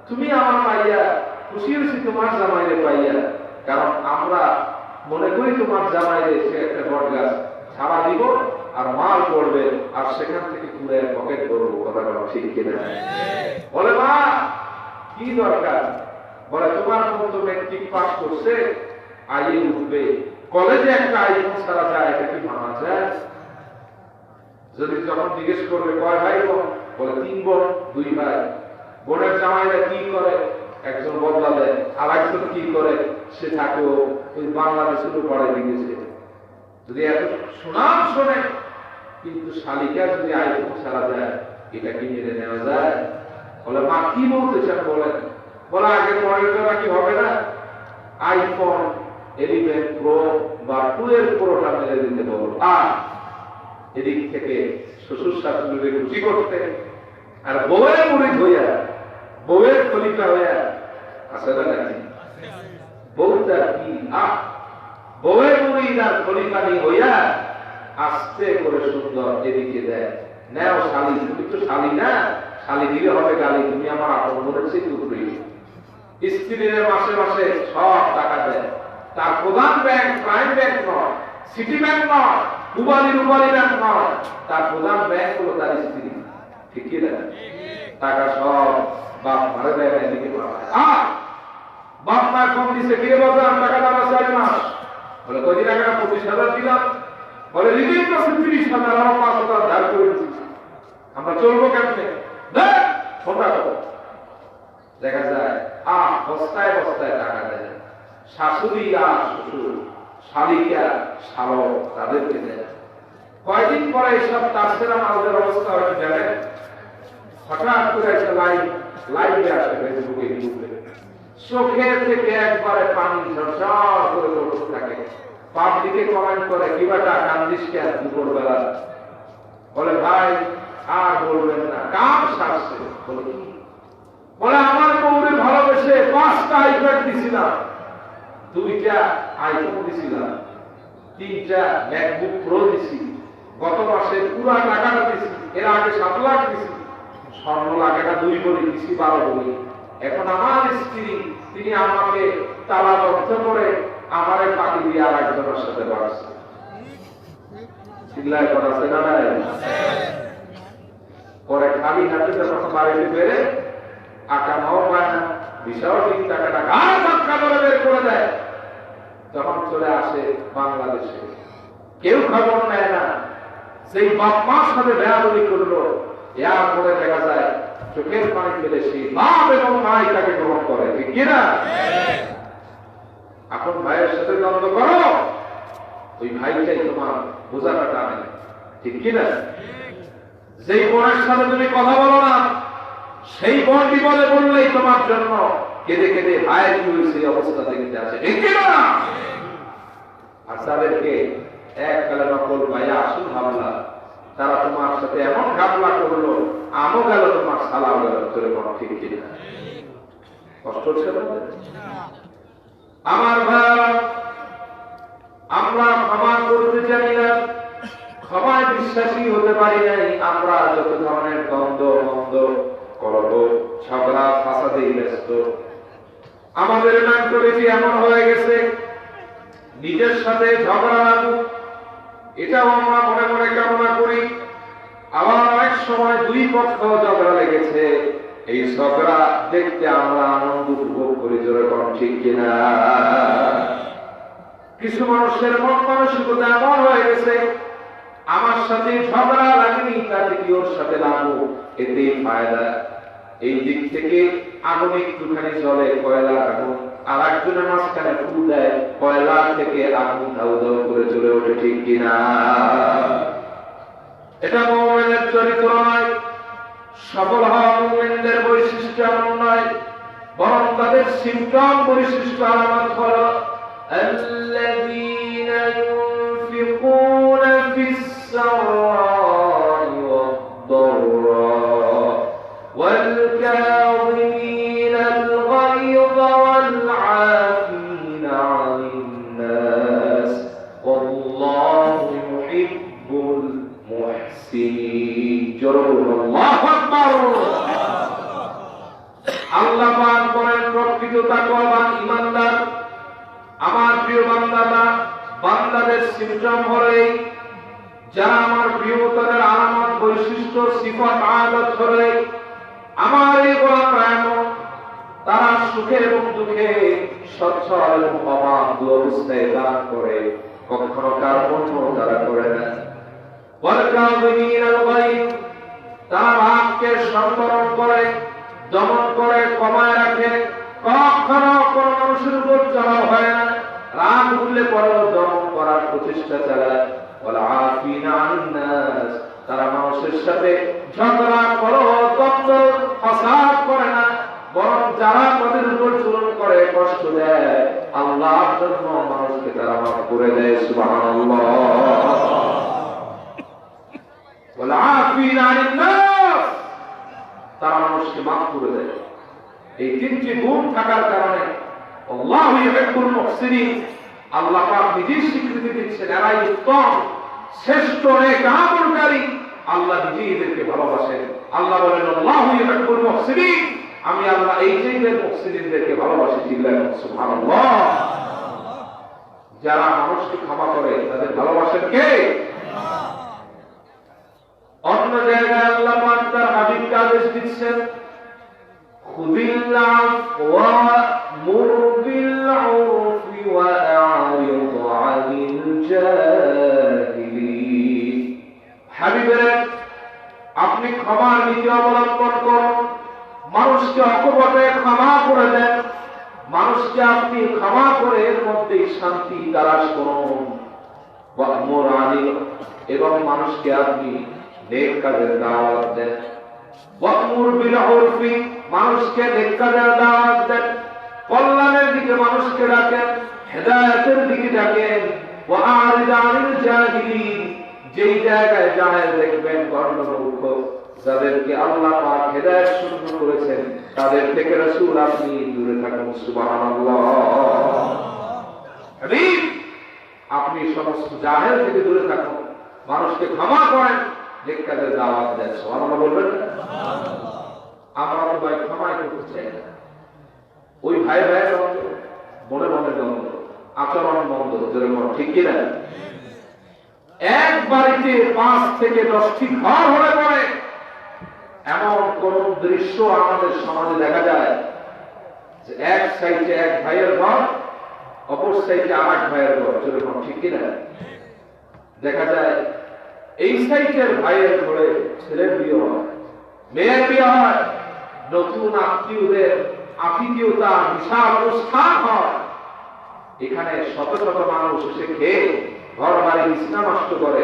তুমি আমার পাইয়া খুশি হয়েছি তোমার জামাইরে পাইয়া, কারণ আমরা মনে করি তোমার জামাইরে সে একটা বট গাছ ছাড়া দিব আর মাল পড়বে আর সেখান থেকে ঘুরে পকেট করবো। কথা বলা ঠিক কিনা? বলে মা কি দরকার? বলে তোমার মতো মেট্রিক পাস করছে, আইয়ে উঠবে, কলেজে একটা আইফোন ছাড়া যায়, এটা কি মানা যায়? যদি যখন জিজ্ঞেস করবে কয় ভাই বোন, বলে 3 বোন 2 ভাই। বোনের জামাইরা কি করে? একজন বদলা দেয়, আর একজন কি করে? সে থাকে ওই বাংলাদেশের পড়ায় দিয়েছে। যদি এত সুনাম শোনে, কিন্তু শালিকা যদি আইফোন ছাড়া যায়, এটা কি মেনে নেওয়া যায়? বলে মা কি বলতে চান বলেন? বলে আগে মডেলটা কি হবে না, আইফোন 11 প্রো বা 12 প্রোটা মেরে দিতে বলো, আর এদিক থেকে শ্বশুর শাশুড়িকে খুশি করতে, আর বউয়ের মুড়ি হইয়া, বউয়ের খলিফা হইয়া আসে না নাকি? বউটা কি বউয়ের মুড়ি আর খলিফানি হইয়া আস্তে করে সুন্দর এদিকে দেয়, নেও শালি, তুমি তো শালি না, শালি দিলে হবে গালি, তুমি আমার আপন বোনের চেয়ে উপরে। স্ত্রীর মাসে মাসে সব টাকা দেয়, তার প্রধান ব্যাংক প্রাইম ব্যাংক নয়, সিটি ব্যাংক নয়, রূপালী ব্যাংক নয়, তার প্রধান ব্যাংক হলো তার স্ত্রী, ঠিক কি না? টাকা সব বাপ মারে দেয়, এদিকে বাপ মার ফোন দিচ্ছে, কে বলতে টাকা দেওয়া 4 মাস, বলে কদিন আগে 25,000 দিলাম, বলে রিডিং করছে 30,000, আমার 5,000 ধার করে দিচ্ছি, আমরা চলবো কেমনে? দেখ ফোনটা করো। দেখা যায় বস্তায় বস্তায় টাকা দেয়, শাশুড়ি আর শ্বশুর, শালিকা শালক তাদেরকে দেয়। কয়েকদিন পরে এইসব তাসেরা মালদের অবস্থা হয়ে গেলে হঠাৎ করে একটা লাইভে আসে ফেসবুকে, ইউটিউবে, চোখের থেকে একবারে পানি ঝরঝর করে পড়তে থাকে, পাবলিকে কমেন্ট করে কিবাটা কান্দিস কেন দুপুরবেলা? বলে ভাই আর বলবেন না, কাম সারছে। বলে কি? বলে আমার বউরে ভালোবেসে 5টা আইপ্যাড দিছিলাম, 2টা আইফোন দিছিলাম, 3টা ম্যাকবুক প্রো দিছি, গত মাসে পুরো টাকাটা দিছি, এর আগে 7 লাখ দিছি, স্বর্ণ লাখটা 2 ভরি দিছি, 12 ভরি। এখন আমার স্ত্রী তিনি আমাকে তালাবদ্ধ করে আমারে গিয়ে আর একজনের সাথে বাড়ছে। চিল্লায় করাছে না নাই? পরে খালি হাতে যখন বাড়িতে বেড়ে আকামাও পায় না, দিশাও ঠিক থাকে না, গাছ ধাক্কা ধরে বের করে দেয়। যখন চলে আসে বাংলাদেশে, কেউ খবর নেয় না। সেই বাপ মার সাথে বেয়াদবি করলো, এরপরে দেখা যায় চোখের পানি ফেলে সেই বাপ এবং মাই তাকে গ্রহণ করে, ঠিক কিনা? এখন ভাইয়ের সাথে দ্বন্দ্ব করো, ওই ভাইটাই তোমার বোঝাটা টানে, ঠিক কিনা? যেই বোনের সাথে তুমি কথা বলো না, সেই বোন বিপদে বললেই তোমার জন্য কেঁদে কেঁদে ভাইয়ের কি হয়েছে এই অবস্থা দেখতে আসে, ঠিক কিনা? আর তাদেরকে এককালে নকল ভাইয়া আসুন ভাবলা, তারা তোমার সাথে এমন ঘাপলা করলো, আমও গেল তোমার সালাও গেল, চলে কোনো ঠিক কিনা? কষ্ট হচ্ছে না? আমার ভাই, আমরা ক্ষমা করতে জানি না, ক্ষমায় বিশ্বাসী হতে পারি নাই। আমরা যত ধরনের দ্বন্দ্ব মন্দ কলহ ঝগড়া ফাসাদেই ব্যস্ত। আমাদের মেন্টালিটি এমন হয়ে গেছে, নিজের সাথে ঝগড়া লাগুক এটাও আমরা মনে মনে কামনা করি। আবার অনেক সময় দুই পক্ষ ঝগড়া লেগেছে, এই ঝগড়া দেখতে আমরা আনন্দ উপভোগ করি, জোরে কোন ঠিক কিনা? কিছু মানুষের মন মানসিকতা এমন হয়ে গেছে, আমার সাথে ঝগড়া লাগেনি, তাতে কি ওর সাথে লাগুক, এতেই ফায়দা। এই দিক থেকে আগুন একটুখানি জলে, কয়লা আগুন, আর একজনের মাঝখানে ফু দেয়, কয়লা থেকে আগুন ধাউ ধাউ করে চলে ওঠে, ঠিক কিনা? এটা মুমিনের চরিত্র নয়। সফল হওয়া মুমিনদের বৈশিষ্ট্য এমন নয়, বরং তাদের সিমটম বৈশিষ্ট্য আলামত হলো الذين ينفقون في السراء والضراء والكاظمين الغيظ والعافين عن الناس والله يحب المحسنين. الله أكبر. আল্লাহ পাক বলেন, প্রকৃত তাকওয়াবান ঈমানদার আমার প্রিয় বান্দারা, বান্দাদের সিমটম হলে, যারা আমার প্রিয় তাদের আলামত বৈশিষ্ট্য সিফাত আদত হলে, আমার এই গোলামরা এমন, তারা সুখে এবং দুঃখে সচ্ছল এবং অবাধ অবস্থায় দান করে, কখনো কার পণ্য তারা করে না। তারা রাগকে সংবরণ করে, দমন করে, কমায় রাখে, কখনো কোন মানুষের উপর চড়াও হয় না, রাগ উঠলে পরেও দমন করার প্রচেষ্টা চালায়। তারা মানুষের সাথে ঝগড়া কলহ দ্বন্দ্ব ফাসাদ করে না, বরং যারা তাদের উপর জুলুম করে, কষ্ট দেয়, আল্লাহর জন্য মানুষকে তারা মাফ করে দেয়। সুবহানাল্লাহ। তারা মানুষকে মাফ করে দেয়। এই তিনটি গুণ থাকার কারণে আল্লাহু ইউহিব্বুল মুহসিনিন, আল্লাহ পাক নিজেই স্বীকৃতি দিচ্ছেন এরাই উত্তম শ্রেষ্ঠ নেক আমলকারী। আল্লাহ নিজেই এদেরকে ভালোবাসেন। আল্লাহ বলেন, আল্লাহু ইউহিব্বুল মুহসিনিন, আমি আল্লাহ এই যে মুহসিনদেরকে ভালোবাসি। সুবহানাল্লাহ। যারা মানুষকে ক্ষমা করে তাদের ভালোবাসেন কে? অন্য জায়গায় আল্লাহ পাক তার হাবিবকে আদেশ দিচ্ছেন, খুযিল আফওয়া মুর বিল উরফি ওয়া আ'রিদ আনিল জাহিলিন। হাবিবের, আপনি ক্ষমার নীতি অবলম্বন করুন, মানুষকে অকপটে ক্ষমা করে দেন, মানুষকে আপনি ক্ষমা করে এর মধ্যে শান্তি তালাশ করুন। ওয়া'মুর আনিল, এবং মানুষকে আপনি নেক কাজের দাওয়াত দেন। ওয়া'মুর বিল উরফি, মানুষকে নেক কাজের দাওয়াত দেন, কল্যাণের দিকে মানুষকে ডাকেন, হেদায়েতের দিকে ডাকেন। ওয়া আ'রিদ আনিল জাহিলিন, যেই জায়গায় জাহেল দেখবেন, গণ্ডমূর্খ, যাদেরকে আল্লাহ পাক হেদায়েত শূন্য করেছেন, তাদের থেকে রাসূল আপনি দূরে থাকুন। সুবহানাল্লাহ। হাবিব, আপনি সমস্ত জাহেল থেকে দূরে থাকুন, মানুষকে ক্ষমা করেন, নেক কাজের দাওয়াত দেন। সুবহানাল্লাহ বলবেন। আমরা তো ভাই ক্ষমাই করতে চাই না। ওই ভাই ভাইয়ের দ্বন্দ্ব, মনে মনে দ্বন্দ্ব, আচরণ মন্দ, যেরকম ঠিক কিনা? এক বাড়িতে 5 থেকে 10টি ঘর হলে পরে এমন কোন দৃশ্য আমাদের সমাজে দেখা যায় যে এক সাইডে এক ভাইয়ের ঘর, অপর সাইডে আরেক ভাইয়ের ঘর, যেরকম ঠিক কিনা? দেখা যায় এই সাইডের ভাইয়ের ঘরে ছেলের বিয়ে হয়, মেয়ের বিয়ে হয়, নতুন আত্মীয়দের আতিথেয়তা বিশাল অনুষ্ঠান হয়। এখানে শত শত মানুষ এসে খেয়ে ঘর বাড়ি বিছনা নষ্ট করে,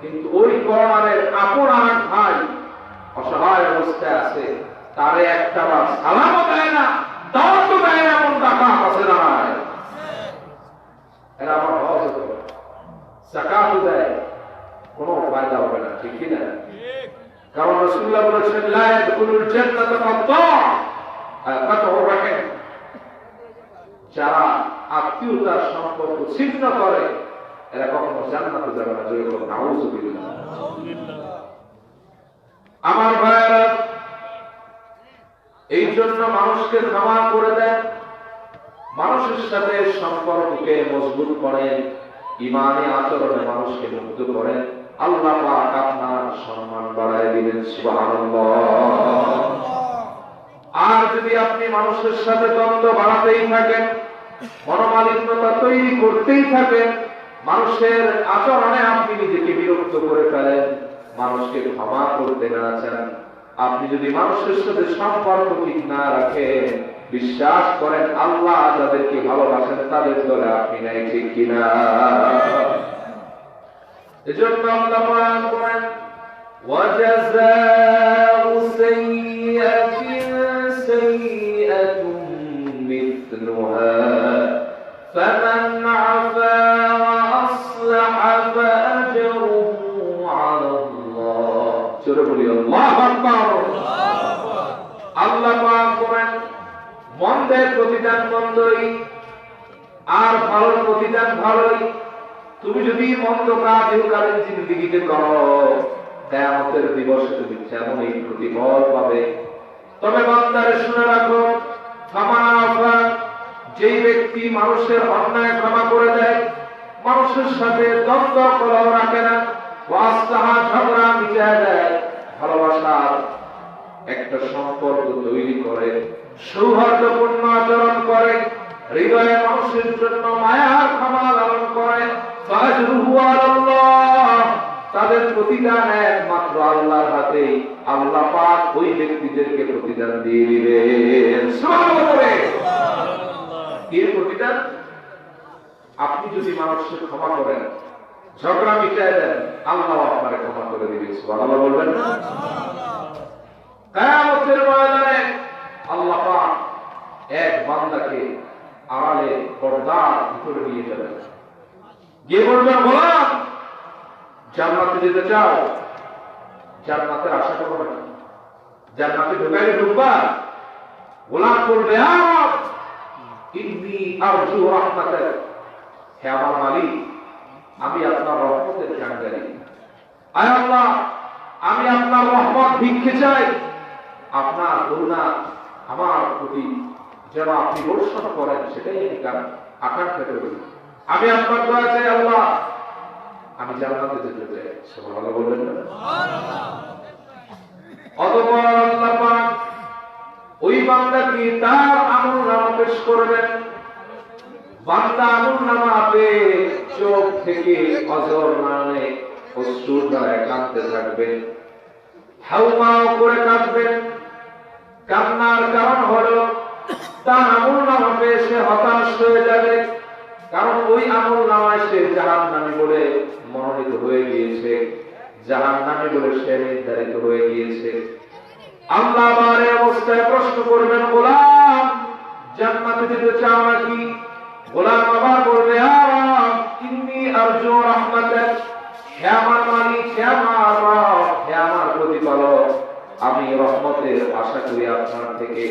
কিন্তু ওই কর্নারের আপন আরেক ভাই অসহায় অবস্থায় আছে, তারে একটা বার সালামও দেয় না, দাওয়াতও দেয় না, এমন টাকা আছে না? এরা আমার হজ করে, যাকাতও দেয়, কোনো ফায়দা হবে না, ঠিক কিনা? কারণ রাসূলুল্লাহ বলেছেন, লা ইয়াদখুলুল জান্নাতা কাতউর রাহিম, যারা আত্মীয়তার সম্পর্ক ছিন্ন করে এরা কখনো জান্নাতে যাবে না। যেরকম নাউযুবিল্লাহ। আমার ভাইয়েরা, এই জন্য মানুষকে ক্ষমা করে দেন, মানুষের সাথে সম্পর্ককে মজবুত করেন, ঈমানি আচরণে মানুষকে মুগ্ধ করেন, আল্লাহ পাক আপনার সম্মান বাড়ায় দিবেন। সুবহানাল্লাহ। আর যদি আপনি মানুষের সাথে দ্বন্দ্ব বাড়াতেই থাকেন, মনোমালিন্যতা তৈরি করতেই থাকেন, মানুষের আচরণে আপনি নিজেকে বিরক্ত করে ফেলেন, মানুষকে ক্ষমা করতে না চান, আপনি যদি মানুষের সাথে সম্পর্ক ঠিক না রাখেন, বিশ্বাস করেন আল্লাহ যাদেরকে ভালোবাসেন তাদের দলে আপনি নাই, ঠিক কিনা? এজন্য আল্লাহ কোরআন বলেন, ওয়াজাযাউ সাইয়্যাতিন সাইয়্যাতুন মিথলুহা ফামান আফা ওয়া আসলাহা ফাআজরুহু আলাল্লাহ। জোরে বলি আল্লাহু আকবার। আল্লাহ পাক বলেন, মন্দের প্রতিদান মন্দই আর ভালোর প্রতিদান ভালোই। তুমি যদি মন্দ কাজ ইহকালীন জিন্দেগিতে করো, কিয়ামতের দিবসে তুমি তেমনই প্রতিফল পাবে। তবে বান্দারে শুনে রাখো, যেই ব্যক্তি মানুষের অন্যায় ক্ষমা করে দেয়, মানুষের সাথে দ্বন্দ্ব কলহ রাখে না, ওয়াসলাহা ঝগড়া মিটায় দেয়, ভালোবাসার একটা সম্পর্ক তৈরি করে, সৌহার্দ্যপূর্ণ আচরণ করে, হৃদয়ে মানুষের জন্য মায়ার ক্ষমা লালন করে, ফাজরুহু আলাল্লাহ, তাদের প্রতিদান একমাত্র আল্লাহর হাতে। আল্লাহ পাক ওই ব্যক্তিদেরকে প্রতিদান দিয়ে দিবেন। সুবহানাল্লাহ। কি প্রতিদান? আপনি যদি মানুষকে ক্ষমা করেন, ঝগড়া মিটায় দেন, আল্লাহ আপনাকে ক্ষমা করে দিবেন। সুবহানাল্লাহ বলবেন না? কিয়ামতের ময়দানে আল্লাহ পাক এক বান্দাকে আড়ালে পর্দার ভিতরে নিয়ে যাবেন, গিয়ে বলবেন, গোলাম জান্নাতে যেতে চাও? জান্নাতের আশা করো নাকি? জান্নাতে ঢুকাইলে ঢুকবা? গোলাম বলবে, ইন্নী আরজু রাহমাতাক, হে আমার মালিক, আমি আপনার রহমতের কাঙ্গালি। আয় আল্লাহ, আমি আপনার রহমত ভিক্ষে চাই, আপনার করুণা আমার প্রতি যেন আপনি বর্ষণ করেন, সেটাই আমি আকাঙ্ক্ষা করি। আমি আপনার দয়া চাই আল্লাহ, আমি জান্নাতে যেতে চাই। সুবহানাল্লাহ বলবেন না? অতঃপর আল্লাহ পাক ওই বান্দাকে তার আমলনামা পেশ করবেন। বান্দা আমলনামা পেয়ে চোখ থেকে অঝর নামে অশ্রুর দ্বারা কাঁদতে থাকবেন, হাউমাউ করে কাঁদবেন। কান্নার কারণ হলো তার আমলনামা পেয়ে সে হতাশ হয়ে যাবে, কারণ ওই আমলনামায় সে জাহান্নামী বলে মনোনীত হয়ে গিয়েছে, জাহান্নামী বলে সে নির্ধারিত হয়ে গিয়েছে। আল্লাহ বারে অবস্থায় প্রশ্ন করবেন, গোলাম জান্নাতে যেতে চাও নাকি? গোলাম আবার বলবে, ইন্নী আরজু রাহমাতাক, হে আমার মালিক, হে আমার রব, হে আমার প্রতিপালক, আমি রহমতের আশা করি আপনার থেকে।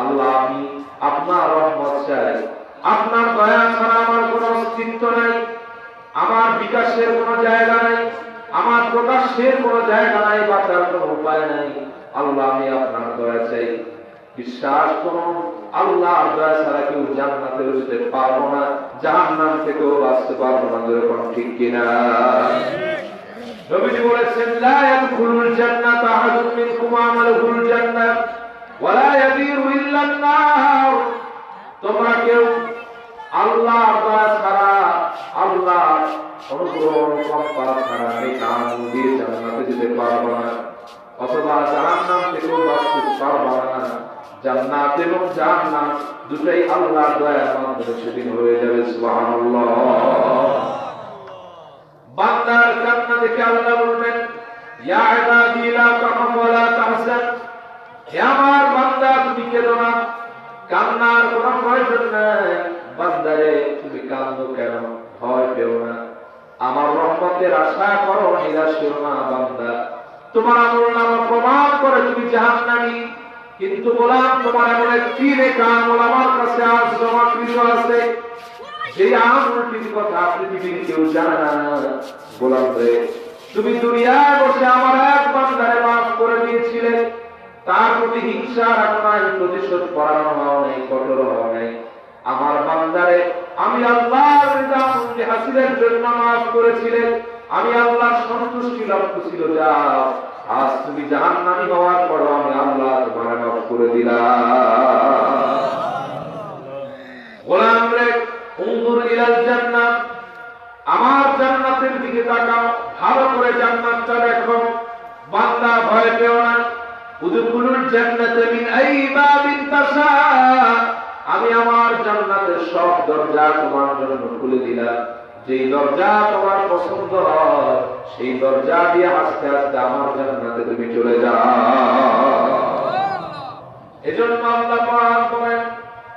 আল্লাহ, আমি আপনার রহমত চাই, আপনার দয়া ছাড়া আমার কোনো অস্তিত্ব নাই, আমার বিকাশের কোনো জায়গা নাই, আমার প্রকাশের কোনো জায়গা নাই, বাঁচার কোনো উপায় নাই। আল্লাহ, আমি আপনার দয়া চাই। বিশ্বাস করুন, আল্লাহর দয়া ছাড়া কেউ জান্নাতে যেতে পারবো না, জাহান্নাম থেকেও বাঁচতে পারবো না। যেরকম ঠিক কিনা? নবীজি বলেছেন, লা ইয়াদখুলুল জান্নাতা আহাদুম মিনকুম আমালুহুল জান্নাহ ওয়া লা ইয়াদিরু ইল্লা আন-নার। তোমরা কেউ আল্লাহর দয়া ছাড়া, আল্লাহর অনুগ্রহ অনুকম্পা ছাড়া এই কাম দিয়ে জান্নাতে যেতে পারবো না, অথবা জাহান্নাম থেকেও বাঁচতে পারবো না। জান্নাত এবং জাহান্নাম দুটোই আল্লাহর দয়ার মাধ্যমে সেদিন হয়ে যাবে। সুবহানাল্লাহ। বান্দার কান্না দেখে আল্লাহ বলবেন, ইয়া ইবাদি লা তাখফু ওয়া লা তাহজান। হে আমার বান্দা, তুমি কেঁদো না, কান্নার কোনো প্রয়োজন নাই। বান্দারে, তুমি কাঁদো কেন? ভয় পেও না, আমার রহমতের আশা করো, নিরাশ হও না। বান্দা, তোমার আমলনামা প্রমাণ করে তুমি জাহান্নামী, কিন্তু গোলাম, তোমার এমন একটি নেক আমল আমার কাছে আজ জমাকৃত আছে, সেই আমলটির কথা পৃথিবীর কেউ জানে না। গোলাম রে, তুমি দুনিয়ায় বসে আমার এক বান্দারে মাফ করে দিয়েছিলে, তার প্রতি হিংসা রাখো নাই, প্রতিশোধ করানো হও নাই, কঠোর হও নাই। আমার বান্দারে আমি আল্লাহর রিদা হাসিলের জন্য মাফ করেছিলেন, আমি আল্লাহর সন্তুষ্টি লক্ষ্য ছিল যা। আজ তুমি জাহান্নামী হওয়ার পর আমি আল্লাহ তোমার মাফ করে দিলাম। গোলাম রে, উনজুর ইলাল জান্নাত, আমার জান্নাতের দিকে তাকাও, ভালো করে জান্নাতটা দেখো। বান্দা, ভয় পেও না। উদখুলুল জান্নাতা মিন আই বাবিন তাশা। আমি আমার জান্নাতের সব দরজা তোমার জন্য খুলে দিলাম। যেই দরজা তোমার পছন্দ হয় সেই দরজা দিয়ে আস্তে আস্তে আমার জান্নাতে তুমি চলে যাও। এজন্য আল্লাহ কোরআন বলেন,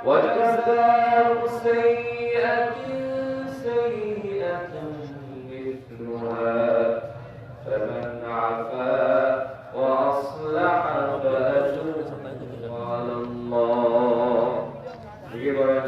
ওয়াজাযাউ সাইয়্যাতিন সাইয়্যাতুন মিথলুহা ফামান আফা ওয়া আসলাহা ফাআজরুহু আলাল্লাহ। কি বলেন?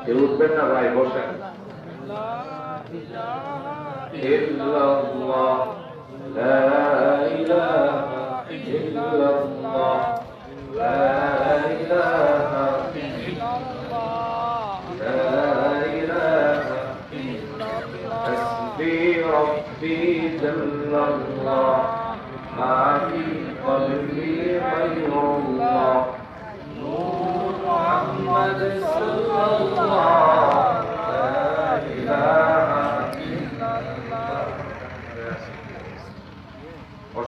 কেউ উঠবেন না ভাই, বসেন। ইল্লাল্লাহ, লা ইলাহা ইল্লাল্লাহ, লা ইলাহা ইল্লাল্লাহ, লা ইলাহা ইল্লাল্লাহ, হাসবি রাব্বি জাল্লাল্লাহ, মা ফি কলবি গায়রুল্লাহ, নূর মুহাম্মদ সাল্লাল্লাহ, লা ইলাহা ইল্লাল্লাহ।